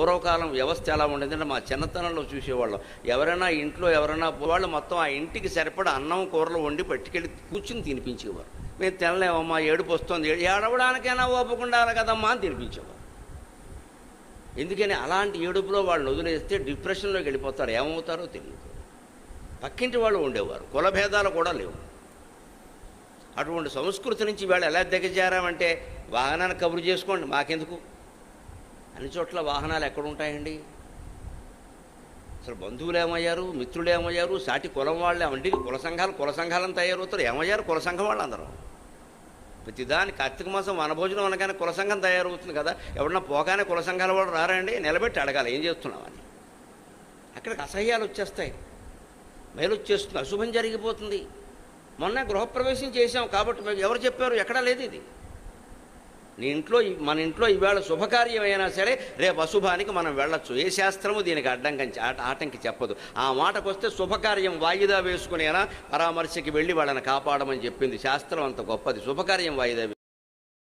పూర్వకాలం వ్యవస్థ ఎలా ఉండేదంటే మా చిన్నతనంలో చూసేవాళ్ళం. ఎవరైనా వాళ్ళు మొత్తం ఆ ఇంటికి సరిపడా అన్నం కూరలు వండి పట్టుకెళ్ళి కూర్చుని తినిపించేవారు. మేము తినలేమమ్మా, ఏడుపు వస్తుంది, ఏడవడానికైనా ఓపుకుండాలి కదమ్మా అని తినిపించేవారు. ఎందుకని అలాంటి ఏడుపులో వాళ్ళని వదిలేస్తే డిప్రెషన్లోకి వెళ్ళిపోతారు, ఏమవుతారో తెలియదు. పక్కింటి వాళ్ళు ఉండేవారు, కులభేదాలు కూడా లేవు. అటువంటి సంస్కృతి నుంచి వాళ్ళు ఎలా దిగజారామంటే వాహనాన్ని కబురు చేసుకోండి మాకెందుకు, అన్ని చోట్ల వాహనాలు ఎక్కడుంటాయండి? అసలు బంధువులు ఏమయ్యారు, మిత్రులు ఏమయ్యారు, సాటి కులం వాళ్ళు ఏమండి, కుల సంఘాలను తయారవుతారు. ఏమయ్యారు కుల సంఘం వాళ్ళు అందరూ? ప్రతిదాని కార్తీక మాసం వనభోజనం అనగానే కుల సంఘం తయారవుతుంది కదా. ఎవరన్నా పోగానే కుల సంఘాల వాళ్ళు రారండి, నిలబెట్టి అడగాలి ఏం చేస్తున్నామని. అక్కడికి అసహ్యాలు వచ్చేస్తాయి, మేలు వచ్చేస్తుంది, అశుభం జరిగిపోతుంది. మొన్న గృహప్రవేశం చేశాం కాబట్టి ఎవరు చెప్పారు? ఎక్కడా లేదు ఇది. మన ఇంట్లో ఈవేళ శుభకార్యం అయినా సరే రేపు అశుభానికి మనం వెళ్ళొచ్చు. ఏ శాస్త్రము దీనికి ఆటంకి చెప్పదు. ఆ మాటకు వస్తే శుభకార్యం వాయిదా వేసుకునేనా పరామర్శకి వెళ్ళి వాళ్ళని కాపాడమని చెప్పింది శాస్త్రం. అంత గొప్పది. శుభకార్యం వాయిదా